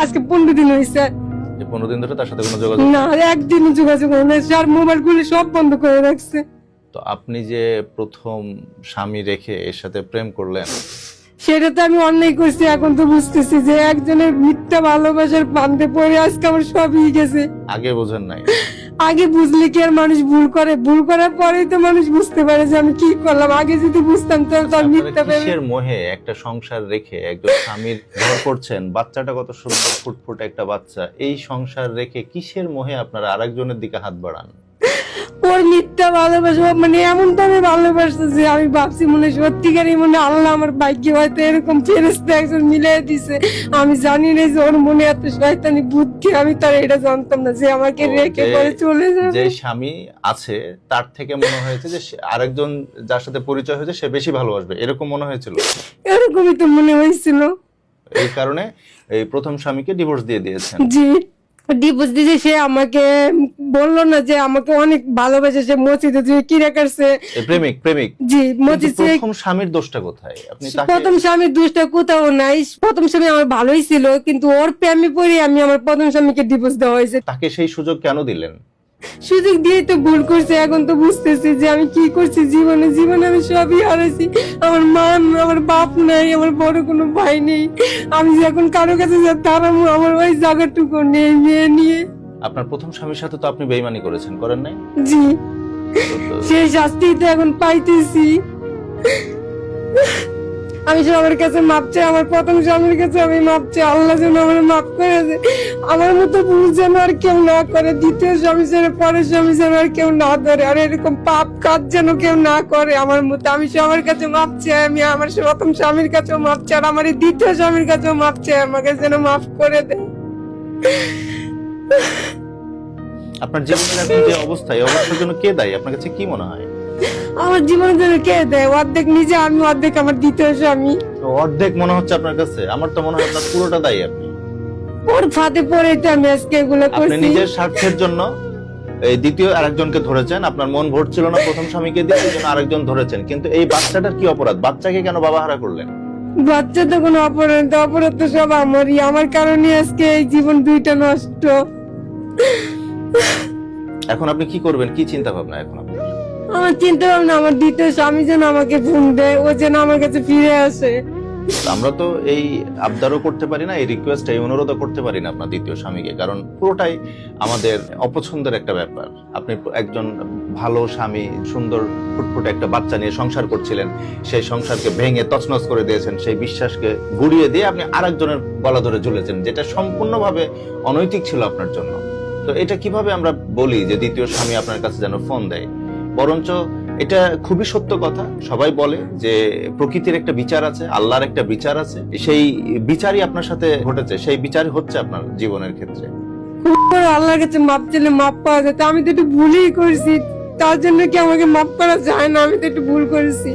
আজকে 15 দিন হয়েছে। যে 15 দিন ধরে তার সাথে কোনো যোগাযোগ না, একদিনও যোগাযোগ হয় না। আর মোবাইল গুলো সব বন্ধ করে রাখছে। তো আপনি যে প্রথম স্বামী রেখে এর সাথে প্রেম করলেন, সেটা তো আমি অন্যায় করছি। এখন তো বুঝতেছি যে একজনের মিথ্যা ভালোবাসার বান্ধে পড়ে আজকে আমার সবই গেছে। আগে বোঝেন নাই? আগে বুঝলে কি আর মানুষ ভুল করে? ভুল করার পরেই তো মানুষ বুঝতে পারে যে আমি কি করলাম। আগে যদি বুঝতাম তাহলে তো মিথ্যা ভেবে কিসের মোহে একটা সংসার রেখে একজন স্বামীর ঘর করছেন, বাচ্চাটা কত সুন্দর ফুটফুটে একটা বাচ্চা, এই সংসার রেখে কিসের মোহে আপনারা আরেকজনের দিকে হাত বাড়ান? ওর মিথ্যা ভালোবাসা মানে এমন ভাবে ভালোবাসতেছে আমি ভাবছি মনে সত্যিকারই মনে আল্লাহ আমার ভাগ্যে হয়তো এরকম ফেরেশতা একজন মিলিয়ে দিছে। আমি জানি না যে ওর মনে এত শয়তানি বুদ্ধি, আমি তার এটা জানতাম না যে আমাকে রেখে পরে চলে যাবে। যে স্বামী আছে তার থেকে মনে হয়েছে যে আরেকজন যার সাথে পরিচয় হয়েছে সে বেশি ভালোবাসবে, এরকম মনে হয়েছিল? এরকমই তো মনে হয়েছিল। এই কারণে এই প্রথম স্বামীকে ডিভোর্স দিয়ে দিয়েছেন। জি, ডিভোর্স দিয়েছে। সে আমাকে বললো না যে আমাকে অনেক ভালোবাসে, সে মসজিদে যে কিরা করছে। প্রেমিক। জি, মসজিদে। প্রথম স্বামীর দোষটা কোথায়? আপনি তাকে প্রথম স্বামীর দোষটা কোথাও নাই। প্রথম স্বামী আমার ভালোই ছিল, কিন্তু ওর প্রেমে পড়ে আমি আমার প্রথম স্বামীকে ডিভোর্স দেওয়া হয়েছে। তাকে সেই সুযোগ কেন দিলেন? সুযোগ দিয়ে তো ভুল করছে। এখন তো বুঝতেছি যে আমি কি করছি। জীবনে আমি সবই হারাইছি। আমার মা, আমার বাপ নাই, আমার বড় কোনো ভাই নেই। আমি যে এখন কারো কাছে দাঁড়াবো, আমার ওই জায়গাটুকু নেই মেয়ে নিয়ে। আপনার প্রথম স্বামীর সাথে তো আপনি বেইমানি করেছেন, করেন নাই? জি, সেই শাস্তি তো এখন পাইতেছি। আমি সবার কাছে মাপ চাই, আমার প্রথম স্বামীর কাছে আমি মাপ চাই। আল্লাহ যেন আমার মাফ করে দেয়। আমার মতো ভুল যেন আর কেউ না করে। দ্বিতীয় স্বামী ছেড়ে পরের স্বামী যেন আর কেউ না ধরে, আর এরকম পাপ কাজ যেন কেউ না করে আমার মতো। আমি সবার কাছে মাপ চাই। আমি আমার প্রথম স্বামীর কাছেও মাপ চাই, আর আমার এই দ্বিতীয় স্বামীর কাছেও মাপ চাই। আমাকে যেন মাফ করে দেয়। আপনার জীবনের এখন যে অবস্থা, এই অবস্থার জন্য কে দায়ী? আপনার কাছে কি মনে হয়? আমার জীবনের জন্য কে দেয়? অর্ধেক নিজে আমি, অর্ধেক আমার দ্বিতীয় স্বামী। অর্ধেক মনে হচ্ছে আপনার কাছে? আমার তো মনে হয় আপনার পুরোটা দায়ী আপনি। ওর ফাঁদে পড়ে তো আমি আজকে এগুলো আপনি করছি। নিজের স্বার্থের জন্য এই দ্বিতীয় আরেকজনকে ধরেছেন। আপনার মন ভরছিল না প্রথম স্বামীকে দিয়ে, এই জন্য আরেকজন ধরেছেন। কিন্তু এই বাচ্চাটার কি অপরাধ? বাচ্চাকে কেন বাবা হারা করলেন? বাচ্চা তো কোনো অপরাধ, অপরাধ তো সব আমারই। আমার কারণে আজকে এই জীবন দুইটা নষ্ট। এখন আপনি কি করবেন? কি চিন্তা ভাবনা এখন আপনার? আমার চিন্তা ভাবনা আমার দ্বিতীয় স্বামী যেন আমাকে ফোন দেয়, ও যেন আমার কাছে ফিরে আসে। আমরা তো এই আবদারও করতে পারি না, এই রিকোয়েস্ট, এই অনুরোধও করতে পারি না আপনার দ্বিতীয় স্বামীকে, কারণ পুরোটাই আমাদের অপছন্দের একটা ব্যাপার। আপনি একজন ভালো স্বামী, সুন্দর ফুটফুটে একটা বাচ্চা নিয়ে সংসার করছিলেন, সেই সংসারকে ভেঙে তছনছ করে দিয়েছেন। সেই বিশ্বাসকে গুড়িয়ে দিয়ে আপনি আরেকজনের গলা ধরে ঝুলেছেন, যেটা সম্পূর্ণভাবে অনৈতিক ছিল আপনার জন্য। তো এটা কিভাবে আমরা বলি যে দ্বিতীয় স্বামী আপনার কাছে যেন ফোন দেয়? বরঞ্চ এটা খুবই সত্য কথা। সবাই বলে যে প্রকৃতির একটা বিচার আছে, আল্লাহর একটা বিচার আছে, সেই বিচারই আপনার সাথে ঘটেছে, সেই বিচারই হচ্ছে আপনার জীবনের ক্ষেত্রে। আল্লাহর কাছে মাপ চাইলে মাপ পাওয়া যেত। আমি তো একটু ভুলই করেছি, তার জন্য কি আমাকে মাফ করা যায় না? আমি তো একটু ভুল করেছি।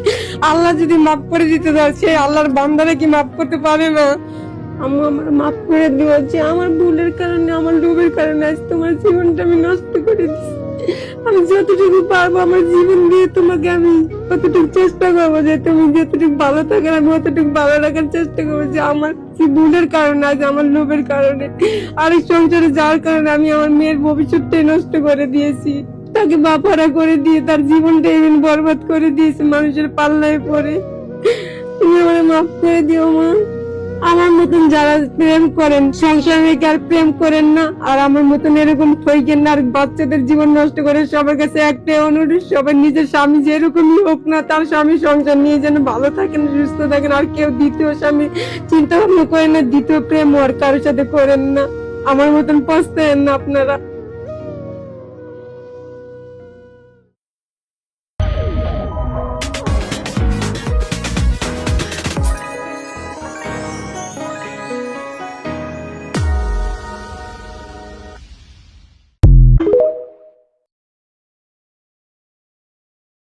আল্লাহ যদি মাফ করে দিতে চায়, সেই আল্লাহর বান্দারা কি মাফ করতে পারে না? আমার মাফ করে দিও যে আমার ভুলের কারণে, আমার লোভের কারণে আজ তোমার জীবনটা আমি নষ্ট করে দিচ্ছি। আমি যতটুকু পারবো আমার জীবন দিয়ে তোমাকে আমি ততটুকু চেষ্টা করবো যে তুমি যতটুকু ভালো থাকার আমি অতটুকু ভালো রাখার চেষ্টা করবো। যে আমার যে ভুলের কারণে, আজ আমার লোভের কারণে, আরেক সংসারে যাওয়ার কারণে আমি আমার মেয়ের ভবিষ্যৎটাই নষ্ট করে দিয়েছি। তাকে বাপারা করে দিয়ে তার জীবনটা এমন বরবাদ করে দিয়েছে মানুষের পাল্লায় পড়ে। তুমি আমার মাফ করে দিও মা। আমার মতন যারা প্রেম করেন, সংসার রেখে আর প্রেম করেন না, আর আমার মতন এরকম ঠইকেন না, আর বাচ্চাদের জীবন নষ্ট করে। সবার কাছে একটাই অনুরোধ, সবার নিজের স্বামী যেরকমই হোক না, তার স্বামী সংসার নিয়ে যেন ভালো থাকেন, সুস্থ থাকেন। আর কেউ দ্বিতীয় স্বামী চিন্তা ভাবনা করেন না, দ্বিতীয় প্রেম আর কারোর সাথে করেন না। আমার মতন পস্তায়েন না আপনারা।